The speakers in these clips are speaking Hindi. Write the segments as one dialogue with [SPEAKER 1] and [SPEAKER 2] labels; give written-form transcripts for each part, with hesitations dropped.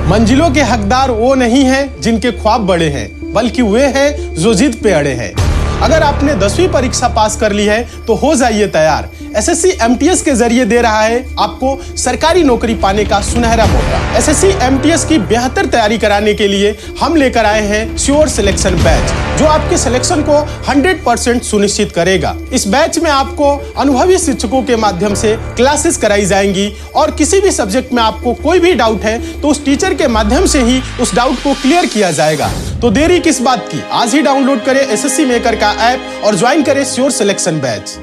[SPEAKER 1] मंजिलों के हकदार वो नहीं हैं जिनके ख्वाब बड़े हैं, बल्कि वे हैं जो जिद पे अड़े हैं। अगर आपने 10वीं परीक्षा पास कर ली है तो हो जाइए तैयार। एसएससी एमटीएस के जरिए दे रहा है आपको सरकारी नौकरी पाने का सुनहरा मौका। एसएससी एमटीएस की बेहतर तैयारी कराने के लिए हम लेकर आए हैं श्योर सिलेक्शन बैच, जो आपके सिलेक्शन को 100% सुनिश्चित करेगा। इस बैच में आपको अनुभवी शिक्षकों के माध्यम से क्लासेस कराई जाएंगी और किसी भी सब्जेक्ट में आपको कोई भी डाउट है तो उस टीचर के माध्यम से ही उस डाउट को क्लियर किया जाएगा। तो देरी किस बात की, आज ही डाउनलोड करें एसएससी मेकर का ऐप और ज्वाइन करें श्योर सिलेक्शन बैच।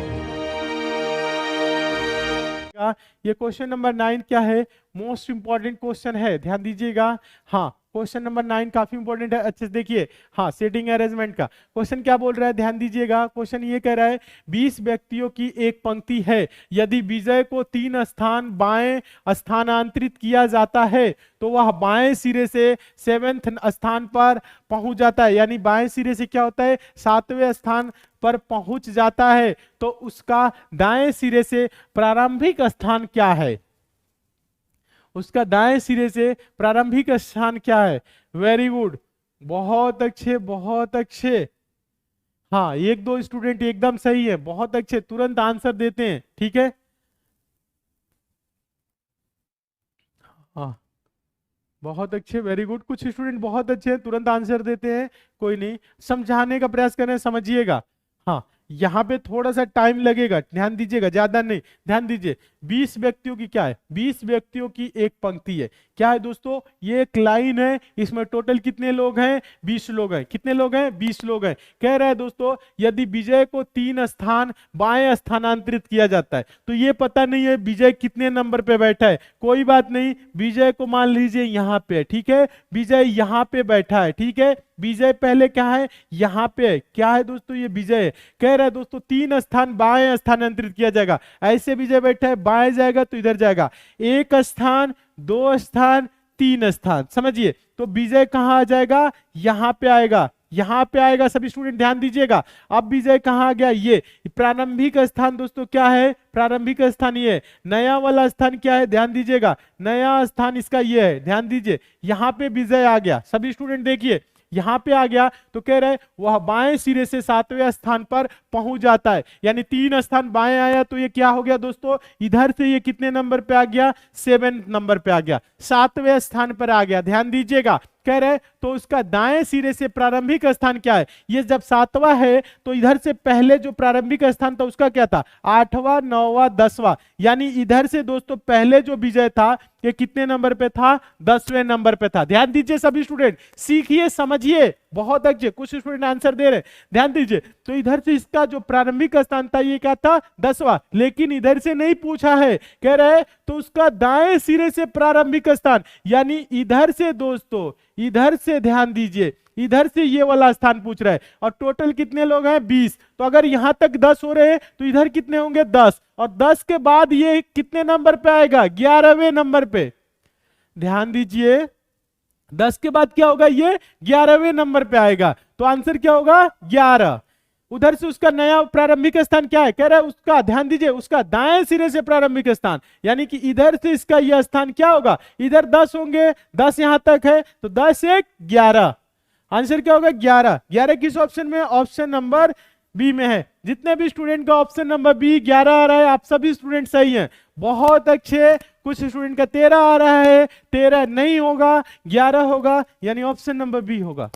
[SPEAKER 2] ये क्वेश्चन नंबर 9 क्या है, मोस्ट इंपॉर्टेंट क्वेश्चन है, ध्यान दीजिएगा। हाँ, क्वेश्चन नंबर 9 काफी इंपॉर्टेंट है, अच्छे से देखिए। हाँ, सेटिंग अरेंजमेंट का क्वेश्चन क्या बोल रहा है, ध्यान दीजिएगा। क्वेश्चन ये कह रहा है 20 व्यक्तियों की एक पंक्ति है, यदि विजय को 3 स्थान बाएं स्थानांतरित किया जाता है तो वह बाएं सिरे से 7वें स्थान पर पहुंच जाता है। यानी बाएं सिरे से क्या होता है, 7वें स्थान पर पहुंच जाता है, तो उसका दाएं सिरे से प्रारंभिक स्थान क्या है, उसका दाएं सिरे से प्रारंभिक स्थान क्या है। वेरी गुड, बहुत अच्छे बहुत अच्छे। हाँ, 1-2 स्टूडेंट एकदम सही है, बहुत अच्छे, तुरंत आंसर देते हैं, ठीक है। हाँ, बहुत अच्छे, वेरी गुड। कुछ स्टूडेंट बहुत अच्छे हैं, तुरंत आंसर देते हैं, कोई नहीं, समझाने का प्रयास करें, समझिएगा। हाँ, यहाँ पे थोड़ा सा टाइम लगेगा, ध्यान दीजिएगा, ज्यादा नहीं, ध्यान दीजिए। 20 व्यक्तियों की क्या है, 20 व्यक्तियों की एक पंक्ति है। क्या है दोस्तों, ये एक लाइन है, इसमें टोटल कितने लोग हैं, 20 लोग हैं। कितने लोग हैं, 20 लोग हैं। कह रहे हैं दोस्तों यदि विजय को 3 स्थान बाएं स्थानांतरित किया जाता है, तो ये पता नहीं है विजय कितने नंबर पे बैठा है। कोई बात नहीं, विजय को मान लीजिए यहाँ पे, ठीक है, विजय यहाँ पे बैठा है, ठीक है। विजय पहले क्या है, यहाँ पे क्या है दोस्तों, ये विजय है। कह रहा है दोस्तों 3 स्थान बाएं स्थानांतरित किया जाएगा। ऐसे विजय बैठा है, बाएं जाएगा तो इधर जाएगा, 1 स्थान 2 स्थान 3 स्थान, समझिए। तो विजय कहां आ जाएगा, यहां पे आएगा, यहां पे आएगा। सभी स्टूडेंट ध्यान दीजिएगा। अब विजय कहां आ गया, ये प्रारंभिक स्थान दोस्तों क्या है, प्रारंभिक स्थान ये है। नया वाला स्थान क्या है, ध्यान दीजिएगा, नया स्थान इसका ये है, ध्यान दीजिए। यहां पे विजय आ गया, सभी स्टूडेंट देखिए, यहां पे आ गया। तो कह रहे वह बाएं सिरे से 7वें स्थान पर पहुंच जाता है। यानी 3 स्थान बाएं आया तो ये क्या हो गया दोस्तों, इधर से ये कितने नंबर पे आ गया, 7 नंबर पे आ गया, 7वें स्थान पर आ गया। ध्यान दीजिएगा, कह रहे तो उसका दाएं सिरे से प्रारंभिक स्थान क्या है, ये जब 7वां है तो इधर से पहले जो प्रारंभिक स्थान था उसका क्या था, 8वां 9वां 10वां। यानी इधर से दोस्तों पहले जो विजय था ये कितने नंबर पे था, 10वें नंबर पे था। ध्यान दीजिए सभी स्टूडेंट, सीखिए समझिए, बहुत अच्छे। कुछ स्टूडेंट आंसर दे रहे, ध्यान दीजिए। तो इधर से इसका जो प्रारंभिक स्थान था ये क्या था, 10वां, लेकिन इधर से नहीं पूछा है। कह रहे तो उसका दाएं सिरे से प्रारंभिक स्थान, यानी इधर से दोस्तों, इधर से ध्यान दीजिए, इधर से ये वाला स्थान पूछ रहा है। और टोटल कितने लोग हैं, 20। तो अगर यहां तक 10 हो रहे हैं तो इधर कितने होंगे, 10। और 10 के बाद ये कितने नंबर पे आएगा, 11वें नंबर पे। ध्यान दीजिए, 10 के बाद क्या होगा, ये 11वें नंबर पे आएगा। तो आंसर क्या होगा, 11। उधर से उसका नया प्रारंभिक स्थान क्या है, कह रहा है उसका, ध्यान दीजिए, उसका दाएं सिरे से प्रारंभिक स्थान, यानी कि इधर से इसका यह स्थान क्या होगा, इधर 10 होंगे, 10 यहां तक है तो 10 1 11। आंसर क्या होगा, 11। 11 किस ऑप्शन में, ऑप्शन नंबर बी में है। जितने भी स्टूडेंट का ऑप्शन नंबर बी 11 आ रहा है, आप सभी स्टूडेंट सही हैं, बहुत अच्छे। कुछ स्टूडेंट का 13 आ रहा है, 13 नहीं होगा, 11 होगा, यानी ऑप्शन नंबर बी होगा।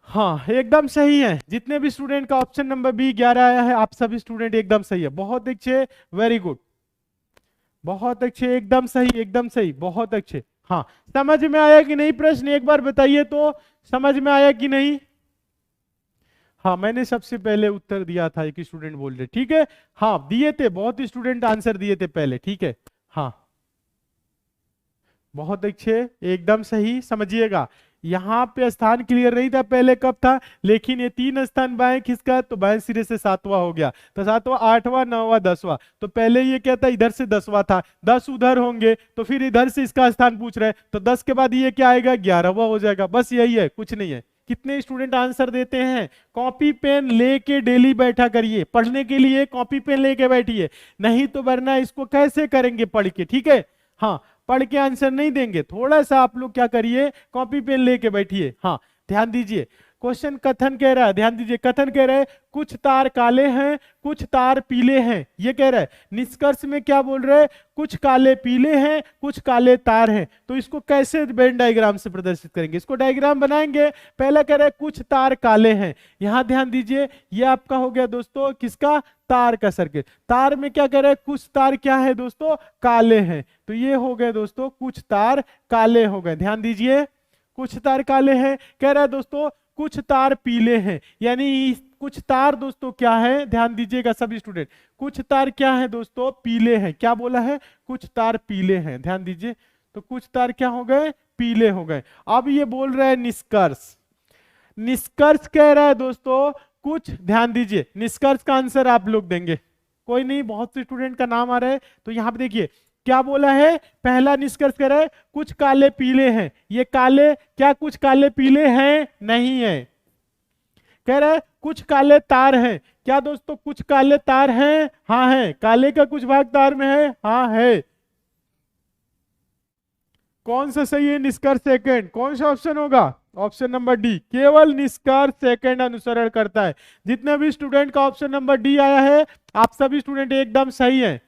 [SPEAKER 2] हाँ, एकदम सही है। जितने भी स्टूडेंट का ऑप्शन नंबर बी 11 आया है, आप सभी स्टूडेंट एकदम सही है, बहुत अच्छे, वेरी गुड, बहुत अच्छे, एकदम सही, एकदम सही, बहुत अच्छे। हाँ, समझ में आया कि नहीं, प्रश्न एक बार बताइए तो, समझ में आया कि नहीं। हाँ, मैंने सबसे पहले उत्तर दिया था, एक स्टूडेंट बोल रहे, ठीक है। हाँ, दिए थे, बहुत स्टूडेंट आंसर दिए थे पहले, ठीक है। हाँ, बहुत अच्छे, एकदम सही। समझिएगा, यहां पे स्थान क्लियर नहीं था पहले, कब था, लेकिन ये 3 स्थान बाएं खिसका तो बाएं सिरे से 7वां हो गया, तो 7वां 8वां 9वां 10वां। तो पहले ये क्या था, इधर से 10वां था, 10 उधर होंगे तो फिर इधर से इसका स्थान पूछ रहे हैं, तो 10 के बाद ये क्या आएगा, 11वां हो जाएगा। बस यही है, कुछ नहीं है। कितने स्टूडेंट आंसर देते हैं, कॉपी पेन लेके डेली बैठा करिए, पढ़ने के लिए कॉपी पेन लेके बैठिए, नहीं तो वरना इसको कैसे करेंगे पढ़ के, ठीक है। हाँ, पढ़ के आंसर नहीं देंगे, थोड़ा सा आप लोग क्या करिए, कॉपी पेन लेके बैठिए। हाँ ध्यान दीजिए, क्वेश्चन कथन कह रहा है, ध्यान दीजिए, कथन कह रहा है कुछ तार काले हैं कुछ तार पीले हैं, ये कह रहा है। निष्कर्ष में क्या बोल रहे हैं, कुछ काले पीले हैं कुछ काले तार हैं। तो इसको कैसे वेन डायग्राम से प्रदर्शित करेंगे, इसको डायग्राम बनाएंगे। पहला कह रहा है कुछ तार काले हैं, यहां ध्यान दीजिए, ये आपका हो गया दोस्तों किसका, तार का सर्किल। तार में क्या कह रहा है, कुछ तार क्या है दोस्तों, काले हैं। तो ये हो गए दोस्तों कुछ तार काले हो गए, ध्यान दीजिए, कुछ तार काले हैं। कह रहा है दोस्तों कुछ तार पीले हैं, यानी कुछ तार दोस्तों क्या है, ध्यान दीजिएगा सभी स्टूडेंट, कुछ तार क्या है दोस्तों, पीले हैं। क्या बोला है, कुछ तार पीले हैं, ध्यान दीजिए। तो कुछ तार क्या हो गए, पीले हो गए। अब ये बोल रहा है निष्कर्ष, निष्कर्ष कह रहा है दोस्तों कुछ, ध्यान दीजिए, निष्कर्ष का आंसर आप लोग देंगे, कोई नहीं, बहुत से स्टूडेंट का नाम आ रहा है। तो यहां पे देखिए क्या बोला है, पहला निष्कर्ष कह रहा है कुछ काले पीले हैं, ये काले, क्या कुछ काले पीले हैं, नहीं है। कह रहा है कुछ काले तार हैं, क्या दोस्तों कुछ काले तार हैं, हाँ है। काले का कुछ भाग तार में है, हाँ है। कौन सा सही है, निष्कर्ष सेकंड, कौन सा ऑप्शन होगा, ऑप्शन नंबर डी, केवल निष्कर्ष सेकंड अनुसरण करता है। जितने भी स्टूडेंट का ऑप्शन नंबर डी आया है, आप सभी स्टूडेंट एकदम सही हैं।